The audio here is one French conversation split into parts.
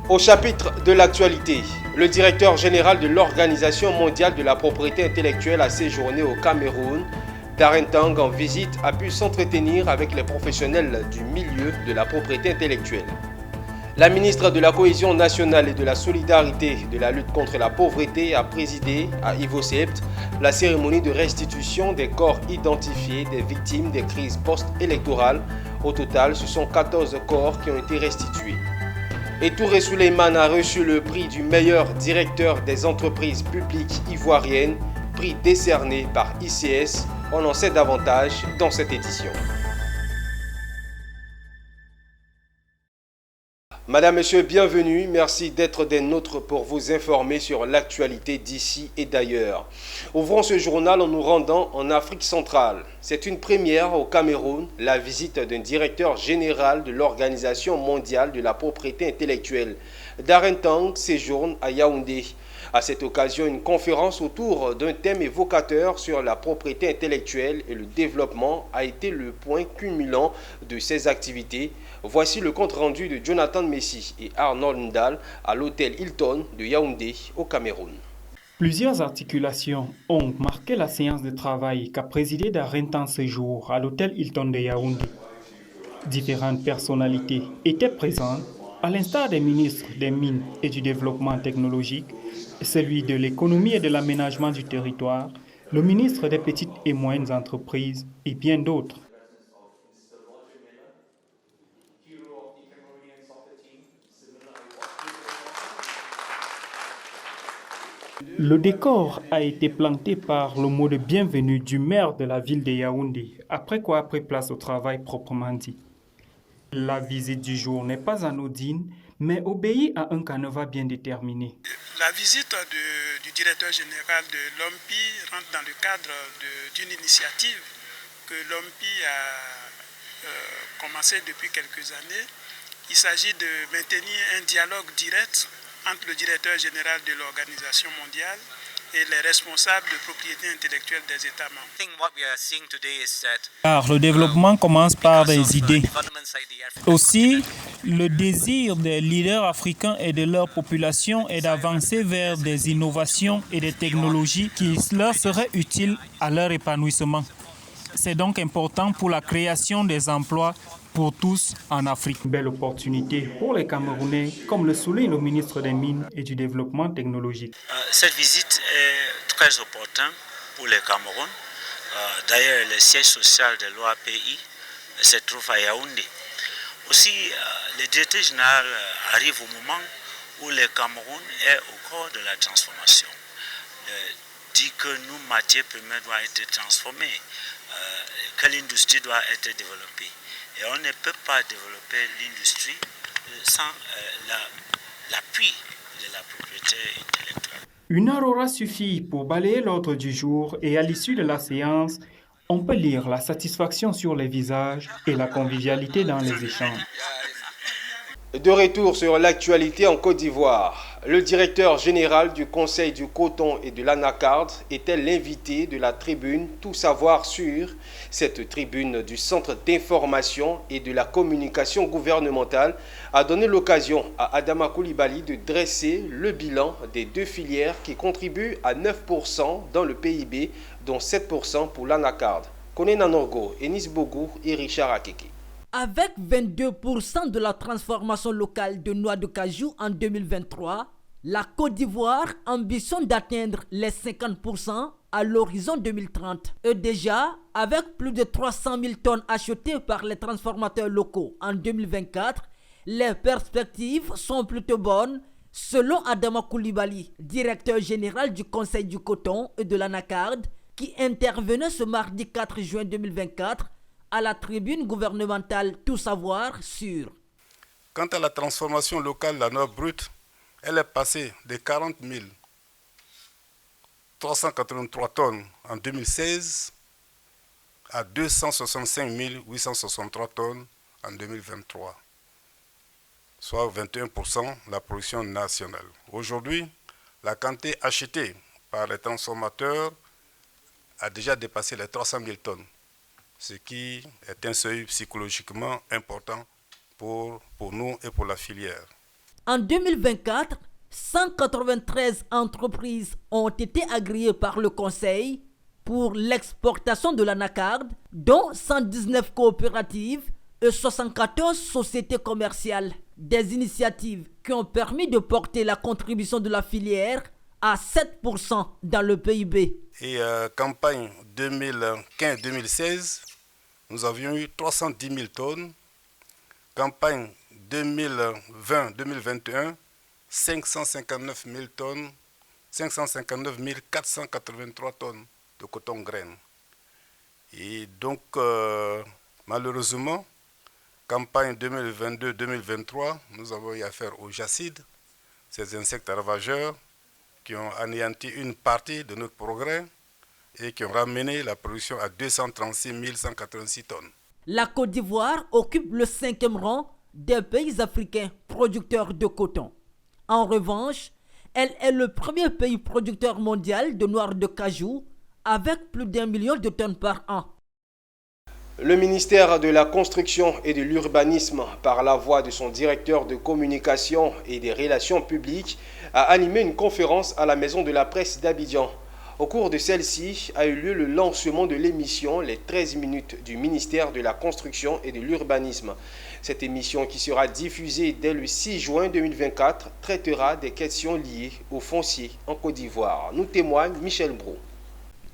Au chapitre de l'actualité, le directeur général de l'Organisation mondiale de la propriété intellectuelle a séjourné au Cameroun. Darren Tang, en visite, a pu s'entretenir avec les professionnels du milieu de la propriété intellectuelle. La ministre de la Cohésion nationale et de la solidarité et de la lutte contre la pauvreté a présidé à Ivo-Sept la cérémonie de restitution des corps identifiés des victimes des crises post-électorales. Au total, ce sont 14 corps qui ont été restitués. Et Touré Souleymane a reçu le prix du meilleur directeur des entreprises publiques ivoiriennes, prix décerné par ICS. On en sait davantage dans cette édition. Madame, Monsieur, bienvenue. Merci d'être des nôtres pour vous informer sur l'actualité d'ici et d'ailleurs. Ouvrons ce journal en nous rendant en Afrique centrale. C'est une première au Cameroun, la visite d'un directeur général de l'Organisation mondiale de la propriété intellectuelle. Darren Tang séjourne à Yaoundé. À cette occasion, une conférence autour d'un thème évocateur sur la propriété intellectuelle et le développement a été le point culminant de ces activités. Voici le compte rendu de Jonathan Messi et Arnold Ndal à l'hôtel Hilton de Yaoundé au Cameroun. Plusieurs articulations ont marqué la séance de travail qu'a présidé Darren Tang ce jour à l'hôtel Hilton de Yaoundé. Différentes personnalités étaient présentes, à l'instar des ministres des Mines et du Développement technologique, celui de l'économie et de l'aménagement du territoire, le ministre des Petites et Moyennes Entreprises et bien d'autres. Le décor a été planté par le mot de bienvenue du maire de la ville de Yaoundé, après quoi a pris place au travail proprement dit. La visite du jour n'est pas anodine, mais obéit à un canevas bien déterminé. La visite du directeur général de l'OMPI rentre dans le cadre d'une initiative que l'OMPI a commencée depuis quelques années. Il s'agit de maintenir un dialogue direct entre le directeur général de l'Organisation mondiale et les responsables de propriété intellectuelle des États membres. Car le développement commence par des idées. Aussi, le désir des leaders africains et de leur population est d'avancer vers des innovations et des technologies qui leur seraient utiles à leur épanouissement. C'est donc important pour la création des emplois pour tous en Afrique. Belle opportunité pour les Camerounais, comme le souligne le ministre des Mines et du Développement technologique. Cette visite est très opportune pour le Cameroun. D'ailleurs, le siège social de l'OAPI se trouve à Yaoundé. Aussi, le directeur général arrive au moment où le Cameroun est au cœur de la transformation. Dit que nos matières premières doivent être transformées, que l'industrie doit être développée. Et on ne peut pas développer l'industrie sans l'appui de la propriété intellectuelle. Une heure aura suffi pour balayer l'ordre du jour et à l'issue de la séance, on peut lire la satisfaction sur les visages et la convivialité dans les échanges. De retour sur l'actualité en Côte d'Ivoire, le directeur général du Conseil du coton et de l'anacarde était l'invité de la tribune Tout savoir sur. Cette tribune du Centre d'information et de la communication gouvernementale a donné l'occasion à Adama Coulibaly de dresser le bilan des deux filières qui contribuent à 9% dans le PIB, dont 7% pour l'anacarde. Kone Nanorgo, Enis Bogou et Richard Akeke. Avec 22% de la transformation locale de noix de cajou en 2023, la Côte d'Ivoire ambitionne d'atteindre les 50% à l'horizon 2030. Et déjà, avec plus de 300 000 tonnes achetées par les transformateurs locaux en 2024, les perspectives sont plutôt bonnes, selon Adama Coulibaly, directeur général du Conseil du coton et de l'anacarde, qui intervenait ce mardi 4 juin 2024 à la tribune gouvernementale Tout savoir sur. Quant à la transformation locale de la noix brute, elle est passée de 40 383 tonnes en 2016 à 265 863 tonnes en 2023, soit 21% de la production nationale. Aujourd'hui, la quantité achetée par les transformateurs a déjà dépassé les 300 000 tonnes. Ce qui est un seuil psychologiquement important pour nous et pour la filière. En 2024, 193 entreprises ont été agréées par le Conseil pour l'exportation de l'anacarde, dont 119 coopératives et 74 sociétés commerciales. Des initiatives qui ont permis de porter la contribution de la filière à 7% dans le PIB. Et campagne 2015-2016, nous avions eu 310 000 tonnes. Campagne 2020-2021, 559 000 tonnes, 559 483 tonnes de coton graine. Et donc, malheureusement, campagne 2022-2023, nous avons eu affaire aux jacides, ces insectes ravageurs qui ont anéanti une partie de notre progrès et qui ont ramené la production à 236 186 tonnes. La Côte d'Ivoire occupe le 5e rang des pays africains producteurs de coton. En revanche, elle est le premier pays producteur mondial de noix de cajou avec plus d'1 million de tonnes par an. Le ministère de la Construction et de l'Urbanisme, par la voix de son directeur de communication et des relations publiques, a animé une conférence à la Maison de la Presse d'Abidjan. Au cours de celle-ci a eu lieu le lancement de l'émission Les 13 minutes du ministère de la Construction et de l'Urbanisme. Cette émission, qui sera diffusée dès le 6 juin 2024, traitera des questions liées au foncier en Côte d'Ivoire. Nous témoigne Michel Brault.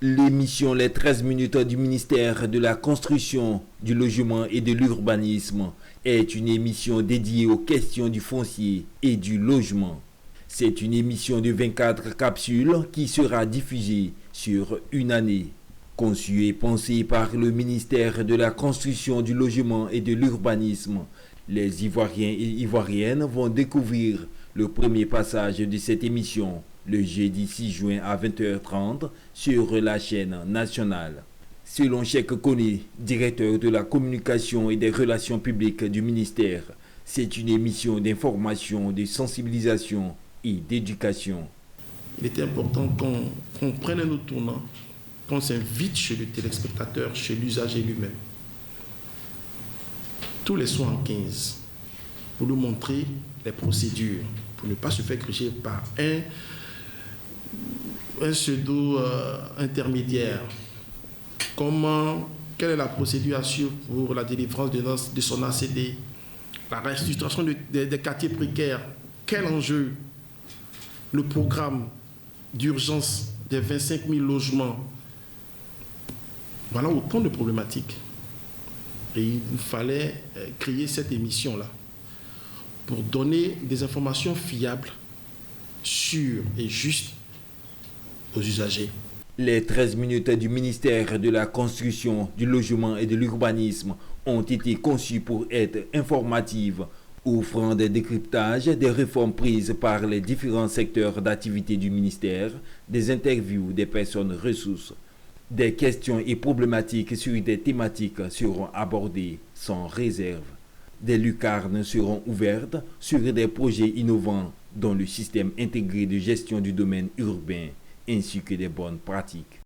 L'émission Les 13 minutes du ministère de la Construction, du Logement et de l'Urbanisme est une émission dédiée aux questions du foncier et du logement. C'est une émission de 24 capsules qui sera diffusée sur une année. Conçue et pensée par le ministère de la Construction, du Logement et de l'Urbanisme, les Ivoiriens et Ivoiriennes vont découvrir le premier passage de cette émission le jeudi 6 juin à 20h30 sur la chaîne nationale. Selon Cheikh Koné, directeur de la communication et des relations publiques du ministère, c'est une émission d'information, de sensibilisation et d'éducation. Il était important qu'on prenne un autre tournant, qu'on s'invite chez le téléspectateur, chez l'usager lui-même. Tous les soirs en 15, pour nous montrer les procédures, pour ne pas se faire gruger par un pseudo-intermédiaire. Quelle est la procédure à suivre pour la délivrance de son ACD, la restitution des quartiers précaires, quel enjeu, le programme d'urgence des 25 000 logements. Voilà autant de problématiques. Et il fallait créer cette émission-là pour donner des informations fiables, sûres et justes aux usagers. Les 13 minutes du ministère de la Construction, du Logement et de l'Urbanisme ont été conçues pour être informatives, offrant des décryptages des réformes prises par les différents secteurs d'activité du ministère, des interviews des personnes ressources. Des questions et problématiques sur des thématiques seront abordées sans réserve. Des lucarnes seront ouvertes sur des projets innovants dans le système intégré de gestion du domaine urbain, ainsi que des bonnes pratiques.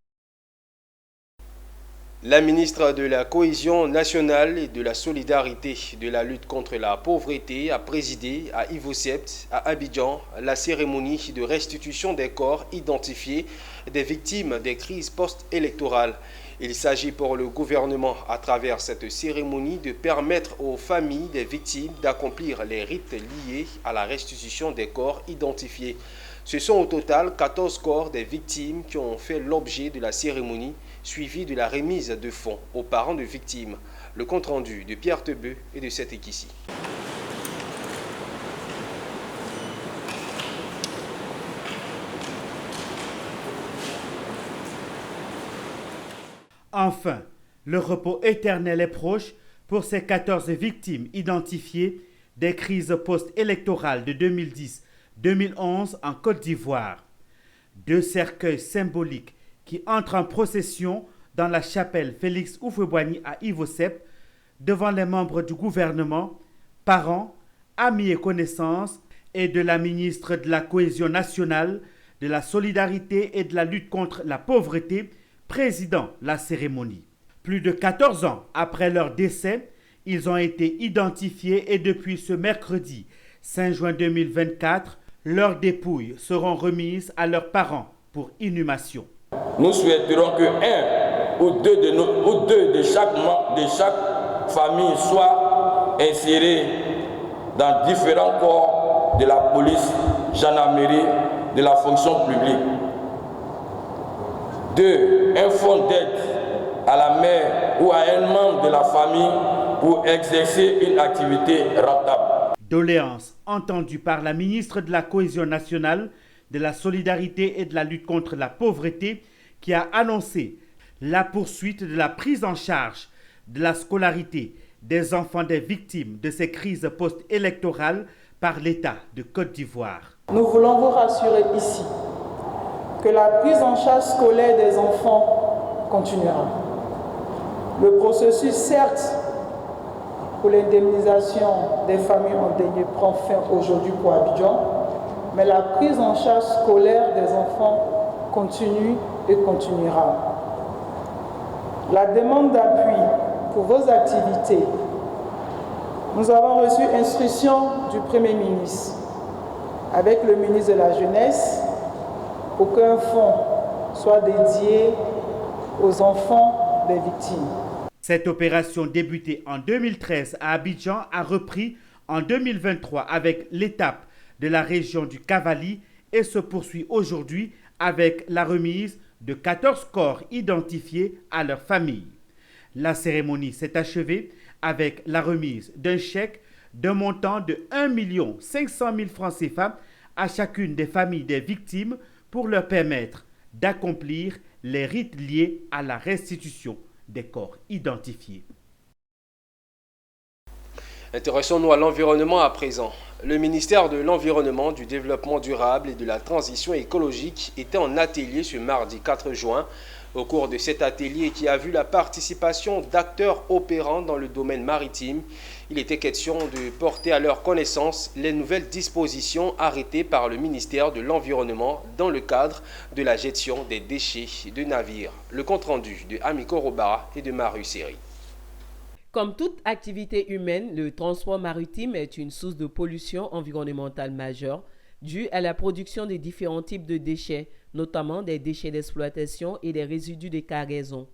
La ministre de la Cohésion nationale et de la solidarité de la lutte contre la pauvreté a présidé à Ivosept, à Abidjan, la cérémonie de restitution des corps identifiés des victimes des crises post-électorales. Il s'agit pour le gouvernement, à travers cette cérémonie, de permettre aux familles des victimes d'accomplir les rites liés à la restitution des corps identifiés. Ce sont au total 14 corps des victimes qui ont fait l'objet de la cérémonie, suivie de la remise de fonds aux parents de victimes. Le compte-rendu de Pierre Tebeu et de Setekissi. Enfin, le repos éternel est proche pour ces 14 victimes identifiées des crises post-électorales de 2010-2011 en Côte d'Ivoire. 2 cercueils symboliques qui entrent en procession dans la chapelle Félix Houphouët-Boigny à Ivosept devant les membres du gouvernement, parents, amis et connaissances et de la ministre de la Cohésion nationale, de la solidarité et de la lutte contre la pauvreté, présidant la cérémonie. Plus de 14 ans après leur décès, ils ont été identifiés et depuis ce mercredi 5 juin 2024, leurs dépouilles seront remises à leurs parents pour inhumation. Nous souhaiterons que un ou deux de chaque famille soient insérés dans différents corps de la police, gendarmerie, de la fonction publique. 2. Un fonds d'aide à la mère ou à un membre de la famille pour exercer une activité rentable. Doléance entendue par la ministre de la Cohésion nationale, de la solidarité et de la lutte contre la pauvreté, qui a annoncé la poursuite de la prise en charge de la scolarité des enfants des victimes de ces crises post-électorales par l'État de Côte d'Ivoire. Nous voulons vous rassurer ici que la prise en charge scolaire des enfants continuera. Le processus, certes, pour l'indemnisation des familles endeuillées prend fin aujourd'hui pour Abidjan, mais la prise en charge scolaire des enfants continue et continuera. La demande d'appui pour vos activités, nous avons reçu instruction du Premier ministre avec le ministre de la Jeunesse pour qu'un fonds soit dédié aux enfants des victimes. Cette opération débutée en 2013 à Abidjan a repris en 2023 avec l'étape de la région du Cavali et se poursuit aujourd'hui avec la remise de 14 corps identifiés à leur famille. La cérémonie s'est achevée avec la remise d'un chèque d'un montant de 1 500 000 francs CFA à chacune des familles des victimes pour leur permettre d'accomplir les rites liés à la restitution des corps identifiés. Intéressons-nous à l'environnement à présent. Le ministère de l'Environnement, du Développement durable et de la Transition écologique était en atelier ce mardi 4 juin. Au cours de cet atelier qui a vu la participation d'acteurs opérant dans le domaine maritime, il était question de porter à leur connaissance les nouvelles dispositions arrêtées par le ministère de l'Environnement dans le cadre de la gestion des déchets de navires. Le compte-rendu de Amiko Robara et de Marius Seri. Comme toute activité humaine, le transport maritime est une source de pollution environnementale majeure due à la production de différents types de déchets, notamment des déchets d'exploitation et des résidus de cargaison.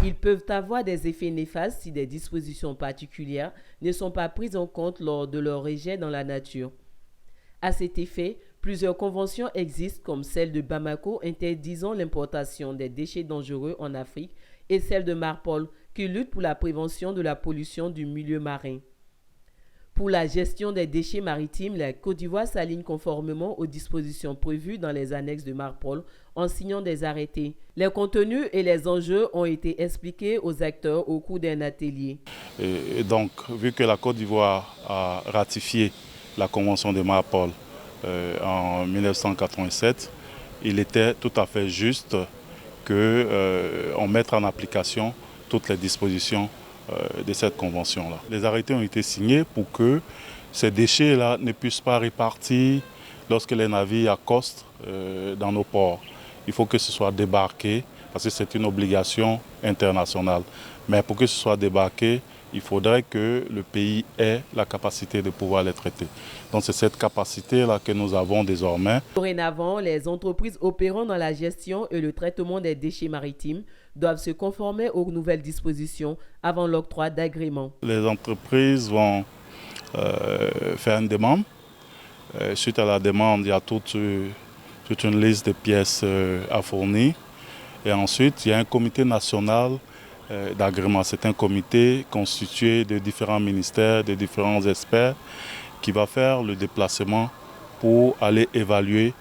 Ils peuvent avoir des effets néfastes si des dispositions particulières ne sont pas prises en compte lors de leur rejet dans la nature. À cet effet, plusieurs conventions existent comme celle de Bamako interdisant l'importation des déchets dangereux en Afrique et celle de Marpol qui lutte pour la prévention de la pollution du milieu marin. Pour la gestion des déchets maritimes, la Côte d'Ivoire s'aligne conformément aux dispositions prévues dans les annexes de Marpol en signant des arrêtés. Les contenus et les enjeux ont été expliqués aux acteurs au cours d'un atelier. Et donc, vu que la Côte d'Ivoire a ratifié la Convention de Marpol en 1987, il était tout à fait juste qu'on mette en application toutes les dispositions de cette convention-là. Les arrêtés ont été signés pour que ces déchets-là ne puissent pas répartir lorsque les navires accostent dans nos ports. Il faut que ce soit débarqué, parce que c'est une obligation internationale. Mais pour que ce soit débarqué, il faudrait que le pays ait la capacité de pouvoir les traiter. Donc c'est cette capacité-là que nous avons désormais. Dorénavant, les entreprises opérant dans la gestion et le traitement des déchets maritimes doivent se conformer aux nouvelles dispositions avant l'octroi d'agréments. Les entreprises vont faire une demande. Suite à la demande, il y a toute une liste de pièces à fournir. Et ensuite, il y a un comité national d'agrément. C'est un comité constitué de différents ministères, de différents experts qui va faire le déplacement pour aller évaluer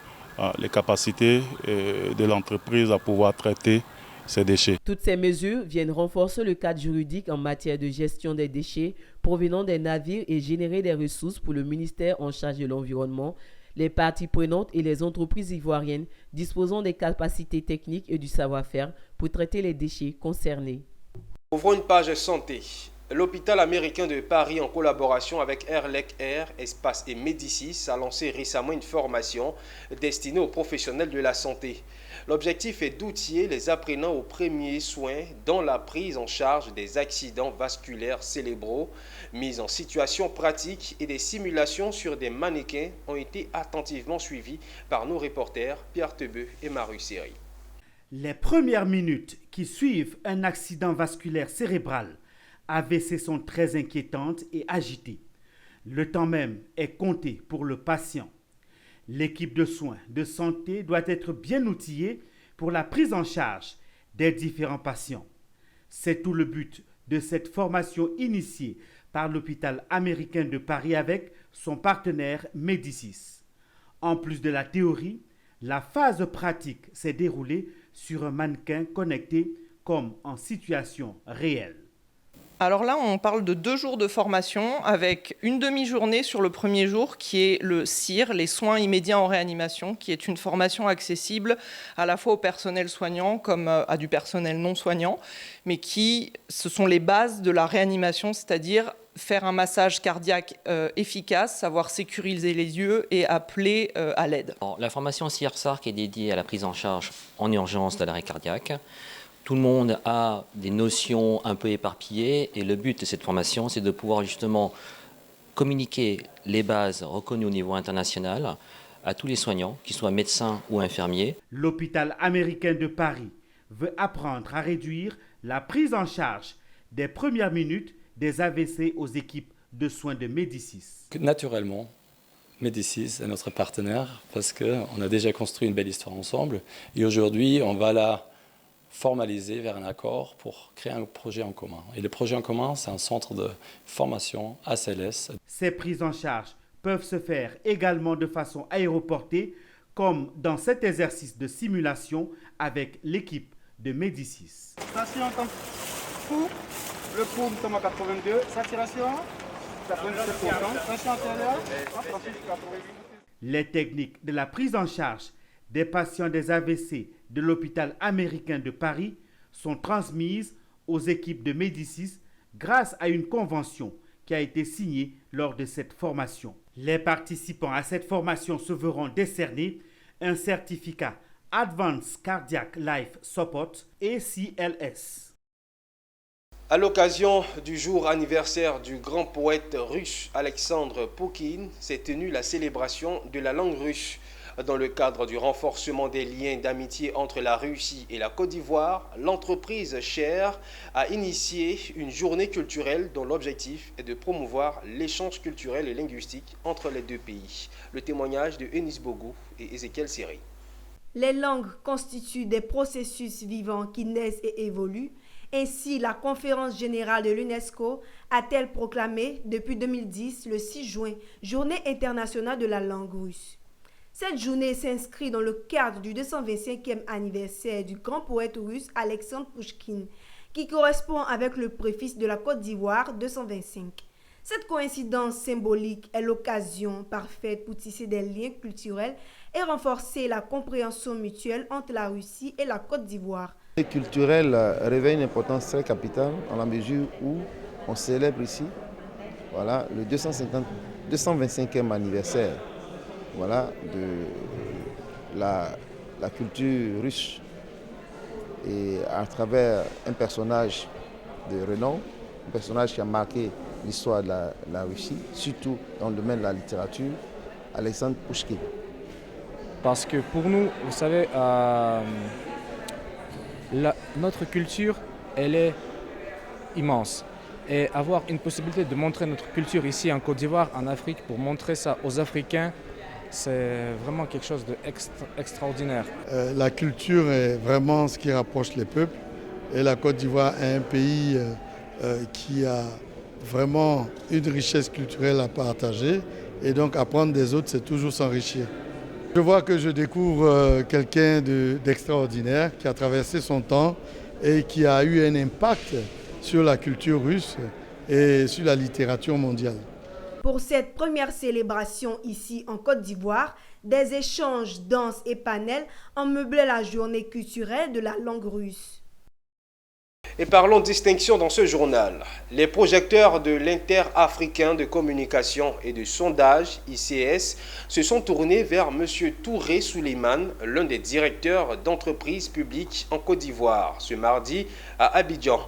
les capacités de l'entreprise à pouvoir traiter ces déchets. Toutes ces mesures viennent renforcer le cadre juridique en matière de gestion des déchets provenant des navires et générer des ressources pour le ministère en charge de l'environnement, les parties prenantes et les entreprises ivoiriennes disposant des capacités techniques et du savoir-faire pour traiter les déchets concernés. Ouvrons une page santé. L'hôpital américain de Paris, en collaboration avec Airlec Air, Espace et Médicis, a lancé récemment une formation destinée aux professionnels de la santé. L'objectif est d'outiller les apprenants aux premiers soins dans la prise en charge des accidents vasculaires cérébraux. Mise en situation pratique et des simulations sur des mannequins ont été attentivement suivies par nos reporters Pierre Tebeu et Maru Seri. Les premières minutes qui suivent un accident vasculaire cérébral AVC sont très inquiétantes et agitées. Le temps même est compté pour le patient. L'équipe de soins de santé doit être bien outillée pour la prise en charge des différents patients. C'est tout le but de cette formation initiée par l'hôpital américain de Paris avec son partenaire Médicis. En plus de la théorie, la phase pratique s'est déroulée sur un mannequin connecté comme en situation réelle. Alors là, on parle de 2 jours de formation avec une demi-journée sur le premier jour qui est le CIR, les soins immédiats en réanimation, qui est une formation accessible à la fois au personnel soignant comme à du personnel non soignant, mais ce sont les bases de la réanimation, c'est-à-dire faire un massage cardiaque efficace, savoir sécuriser les yeux et appeler à l'aide. La formation CIR-SARC est dédiée à la prise en charge en urgence de l'arrêt cardiaque. Tout le monde a des notions un peu éparpillées et le but de cette formation, c'est de pouvoir justement communiquer les bases reconnues au niveau international à tous les soignants, qu'ils soient médecins ou infirmiers. L'hôpital américain de Paris veut apprendre à réduire la prise en charge des premières minutes des AVC aux équipes de soins de Médicis. Naturellement, Médicis est notre partenaire parce qu'on a déjà construit une belle histoire ensemble et aujourd'hui on va la formaliser vers un accord pour créer un projet en commun. Et le projet en commun, c'est un centre de formation ACLS. Ces prises en charge peuvent se faire également de façon aéroportée, comme dans cet exercice de simulation avec l'équipe de Médicis. Station pour le pôle tombe à 82, saturation 97%, tension antérieure 88. Les techniques de la prise en charge des patients des AVC de l'hôpital américain de Paris sont transmises aux équipes de Médicis grâce à une convention qui a été signée lors de cette formation. Les participants à cette formation se verront décerner un certificat Advanced Cardiac Life Support ACLS. À l'occasion du jour anniversaire du grand poète russe Alexandre Pouchkine, s'est tenue la célébration de la langue russe. Dans le cadre du renforcement des liens d'amitié entre la Russie et la Côte d'Ivoire, l'entreprise Cher a initié une journée culturelle dont l'objectif est de promouvoir l'échange culturel et linguistique entre les deux pays. Le témoignage de Enis Bogou et Ezekiel Seri. Les langues constituent des processus vivants qui naissent et évoluent. Ainsi, la conférence générale de l'UNESCO a-t-elle proclamé depuis 2010, le 6 juin, Journée internationale de la langue russe. Cette journée s'inscrit dans le cadre du 225e anniversaire du grand poète russe Alexandre Pouchkine, qui correspond avec le préfixe de la Côte d'Ivoire 225. Cette coïncidence symbolique est l'occasion parfaite pour tisser des liens culturels et renforcer la compréhension mutuelle entre la Russie et la Côte d'Ivoire. Le culturel revêt une importance très capitale dans la mesure où on célèbre ici le 225e anniversaire de la culture russe et à travers un personnage de renom, un personnage qui a marqué l'histoire de la Russie, surtout dans le domaine de la littérature, Alexandre Pouchkine. Parce que pour nous, vous savez, notre culture, elle est immense. Et avoir une possibilité de montrer notre culture ici en Côte d'Ivoire, en Afrique, pour montrer ça aux Africains, c'est vraiment quelque chose d'extraordinaire. La culture est vraiment ce qui rapproche les peuples. Et la Côte d'Ivoire est un pays qui a vraiment une richesse culturelle à partager. Et donc apprendre des autres, c'est toujours s'enrichir. Je vois que je découvre quelqu'un d'extraordinaire qui a traversé son temps et qui a eu un impact sur la culture russe et sur la littérature mondiale. Pour cette première célébration ici en Côte d'Ivoire, des échanges, danses et panels ont meublé la journée culturelle de la langue russe. Et parlons distinction dans ce journal. Les projecteurs de l'Inter-Africain de communication et de sondage, ICS, se sont tournés vers M. Touré Souleymane, l'un des directeurs d'entreprises publiques en Côte d'Ivoire, ce mardi à Abidjan.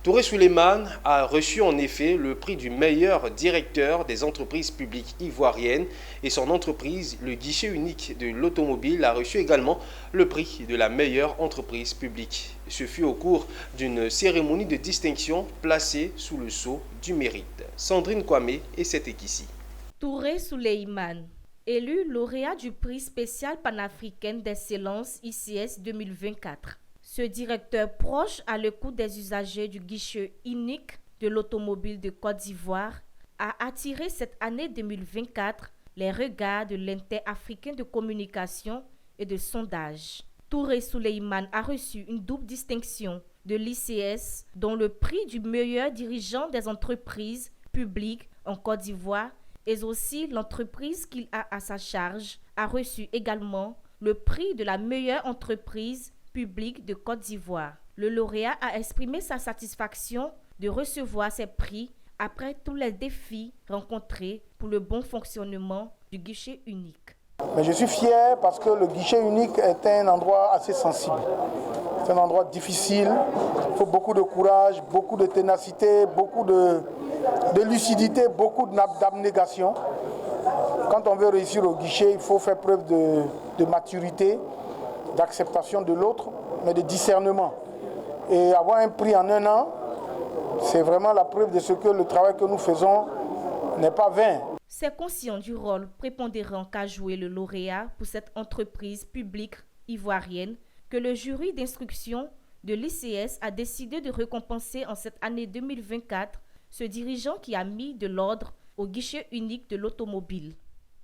Touré Souleymane a reçu en effet le prix du meilleur directeur des entreprises publiques ivoiriennes et son entreprise, le guichet unique de l'automobile, a reçu également le prix de la meilleure entreprise publique. Ce fut au cours d'une cérémonie de distinction placée sous le sceau du mérite. Sandrine Kwame et c'était ici. Touré Souleymane, élu lauréat du prix spécial panafricain d'excellence ICS 2024. Ce directeur proche à l'écoute des usagers du guichet unique de l'automobile de Côte d'Ivoire a attiré cette année 2024 les regards de l'Inter-Africain de communication et de sondage. Touré Souleymane a reçu une double distinction de l'ICS, dont le prix du meilleur dirigeant des entreprises publiques en Côte d'Ivoire, et aussi l'entreprise qu'il a à sa charge a reçu également le prix de la meilleure entreprise public de Côte d'Ivoire. Le lauréat a exprimé sa satisfaction de recevoir ces prix après tous les défis rencontrés pour le bon fonctionnement du guichet unique. Mais je suis fier parce que le guichet unique est un endroit assez sensible. C'est un endroit difficile, il faut beaucoup de courage, beaucoup de ténacité, beaucoup de lucidité, beaucoup d'abnégation. Quand on veut réussir au guichet, il faut faire preuve de maturité, d'acceptation de l'autre, mais de discernement. Et avoir un prix en un an, c'est vraiment la preuve de ce que le travail que nous faisons n'est pas vain. C'est conscient du rôle prépondérant qu'a joué le lauréat pour cette entreprise publique ivoirienne que le jury d'instruction de l'ICS a décidé de récompenser en cette année 2024 ce dirigeant qui a mis de l'ordre au guichet unique de l'automobile.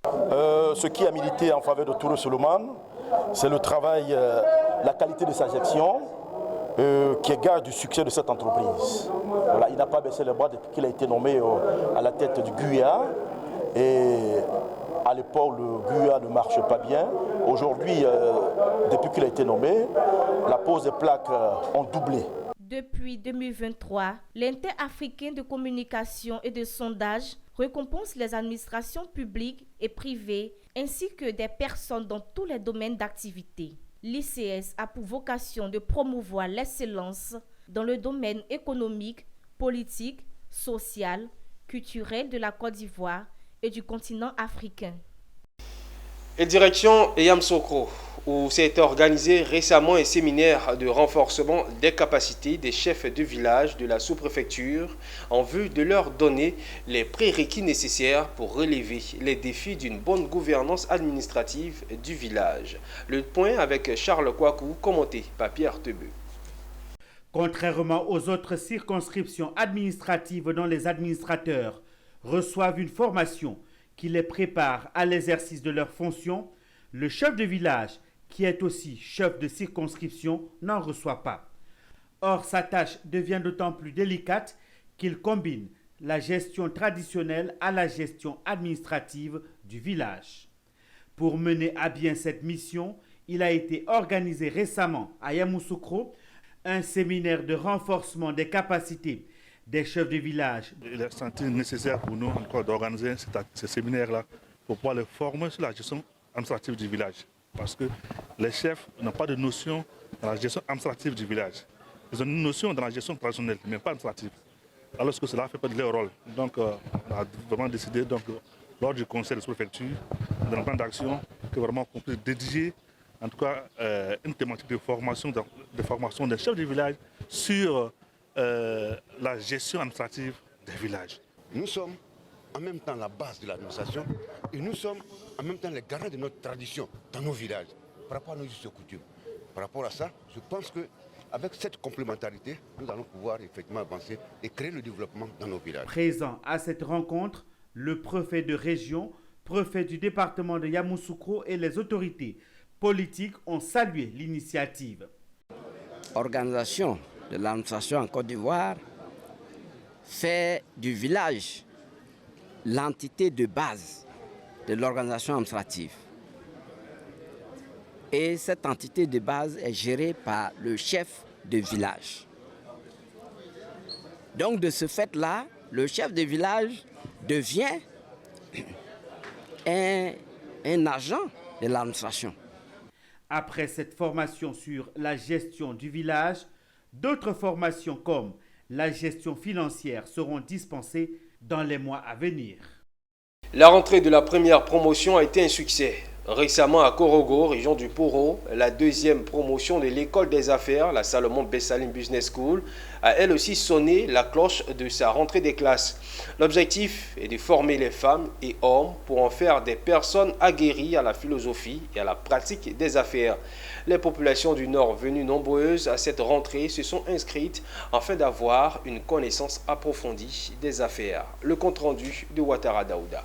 Ce qui a milité en faveur de Touré Souleymane, c'est le travail, la qualité de sa gestion qui est gage du succès de cette entreprise. Voilà, il n'a pas baissé les bras depuis qu'il a été nommé à la tête du GUIA. Et à l'époque, le GUIA ne marche pas bien. Aujourd'hui, depuis qu'il a été nommé, la pose des plaques ont doublé. Depuis 2023, l'Inter-Africain de communication et de sondage récompense les administrations publiques et privées ainsi que des personnes dans tous les domaines d'activité. L'ICS a pour vocation de promouvoir l'excellence dans le domaine économique, politique, social, culturel de la Côte d'Ivoire et du continent africain. Et direction Yamoussoukro, où s'est organisé récemment un séminaire de renforcement des capacités des chefs de village de la sous-préfecture en vue de leur donner les prérequis nécessaires pour relever les défis d'une bonne gouvernance administrative du village. Le point avec Charles Kouakou, commenté par Pierre Tebeu. Contrairement aux autres circonscriptions administratives dont les administrateurs reçoivent une formation qui les prépare à l'exercice de leurs fonctions, le chef de village, qui est aussi chef de circonscription, n'en reçoit pas. Or, sa tâche devient d'autant plus délicate qu'il combine la gestion traditionnelle à la gestion administrative du village. Pour mener à bien cette mission, il a été organisé récemment à Yamoussoukro un séminaire de renforcement des capacités des chefs de village. Il est senti nécessaire pour nous encore d'organiser ce séminaire-là pour pouvoir les former sur la gestion administrative du village. Parce que les chefs n'ont pas de notion dans la gestion administrative du village. Ils ont une notion dans la gestion traditionnelle, mais pas administrative. Alors que cela fait pas de leur rôle. Donc on a vraiment décidé, lors du conseil de sous-préfecture, dans le plan d'action, que vraiment on puisse dédier en tout cas une thématique de formation des chefs du village sur la gestion administrative des villages. Nous sommes en même temps la base de l'administration et nous sommes en même temps les garants de notre tradition dans nos villages, par rapport à nos us et coutumes. Par rapport à ça, je pense qu'avec cette complémentarité, nous allons pouvoir effectivement avancer et créer le développement dans nos villages. Présent à cette rencontre, le préfet de région, préfet du département de Yamoussoukro et les autorités politiques ont salué l'initiative. Organisation de l'administration en Côte d'Ivoire fait du village l'entité de base de l'organisation administrative. Et cette entité de base est gérée par le chef de village. Donc de ce fait-là, le chef de village devient un agent de l'administration. Après cette formation sur la gestion du village, d'autres formations comme la gestion financière seront dispensées dans les mois à venir. La rentrée de la première promotion a été un succès. Récemment à Korogo, région du Poro, la deuxième promotion de l'école des affaires, la Salomon Bessaline Business School, a elle aussi sonné la cloche de sa rentrée des classes. L'objectif est de former les femmes et hommes pour en faire des personnes aguerries à la philosophie et à la pratique des affaires. Les populations du Nord venues nombreuses à cette rentrée se sont inscrites afin d'avoir une connaissance approfondie des affaires. Le compte-rendu de Ouattara Daouda.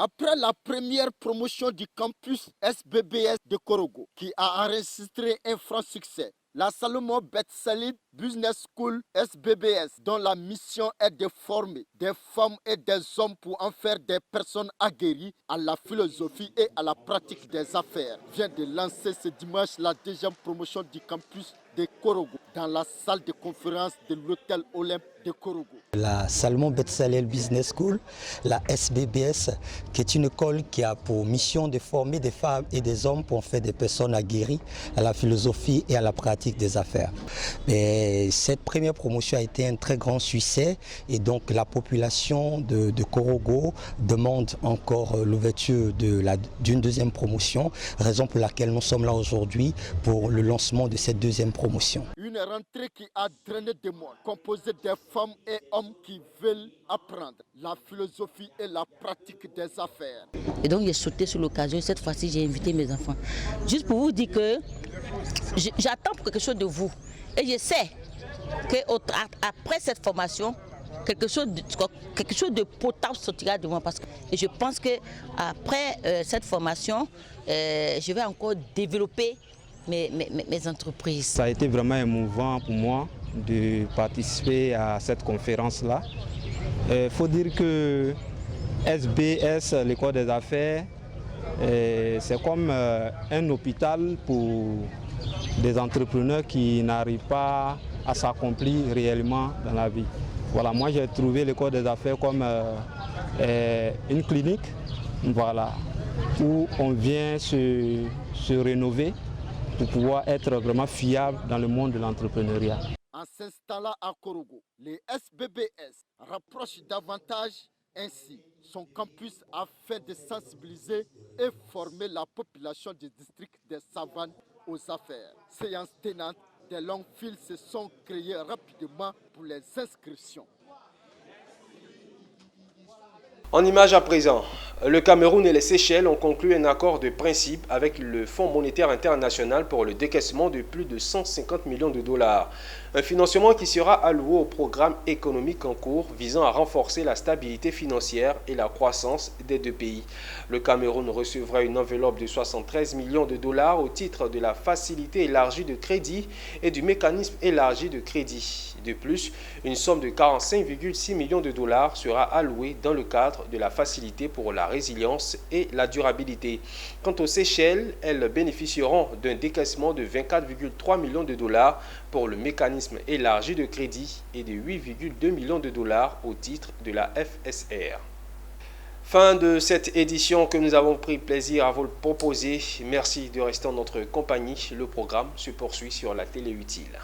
Après la première promotion du campus SBBS de Korogo, qui a enregistré un franc succès, la Salomon Bessaline Business School SBBS, dont la mission est de former des femmes et des hommes pour en faire des personnes aguerries à la philosophie et à la pratique des affaires, vient de lancer ce dimanche la deuxième promotion du campus de Korogo dans la salle de conférence de l'hôtel Olympe de Korogo. La Salomon Bessaline Business School, la SBBS, qui est une école qui a pour mission de former des femmes et des hommes pour en faire des personnes aguerries à la philosophie et à la pratique des affaires. Mais cette première promotion a été un très grand succès et donc la population de Korogo demande encore l'ouverture d'une deuxième promotion, raison pour laquelle nous sommes là aujourd'hui pour le lancement de cette deuxième promotion. Une rentrée qui a drainé des mois, composée des femmes et hommes qui veulent apprendre la philosophie et la pratique des affaires. Et donc j'ai sauté sur l'occasion, cette fois-ci j'ai invité mes enfants. Juste pour vous dire que j'attends quelque chose de vous. Et je sais qu'après cette formation, quelque chose de potable sortira de moi. Et je pense qu'après cette formation, je vais encore développer mes entreprises. Ça a été vraiment émouvant pour moi de participer à cette conférence-là. Il faut dire que SBS, l'école des affaires, c'est comme un hôpital pour des entrepreneurs qui n'arrivent pas à s'accomplir réellement dans la vie. Voilà, moi j'ai trouvé l'école des affaires comme une clinique, voilà, où on vient se rénover pour pouvoir être vraiment fiable dans le monde de l'entrepreneuriat. En s'installant à Korogo, les SBBS rapprochent davantage ainsi son campus afin de sensibiliser et former la population du district des Savanes aux affaires. Séance tenante, des longues files se sont créées rapidement pour les inscriptions. En image à présent, le Cameroun et les Seychelles ont conclu un accord de principe avec le Fonds monétaire international pour le décaissement de plus de 150 millions de dollars. Un financement qui sera alloué au programme économique en cours visant à renforcer la stabilité financière et la croissance des deux pays. Le Cameroun recevra une enveloppe de 73 millions de dollars au titre de la facilité élargie de crédit et du mécanisme élargi de crédit. De plus, une somme de 45,6 millions de dollars sera allouée dans le cadre de la facilité pour la résilience et la durabilité. Quant aux Seychelles, elles bénéficieront d'un décaissement de 24,3 millions de dollars pour le mécanisme élargi de crédit et de 8,2 millions de dollars au titre de la FSR. Fin de cette édition que nous avons pris plaisir à vous le proposer. Merci de rester en notre compagnie. Le programme se poursuit sur la télé utile.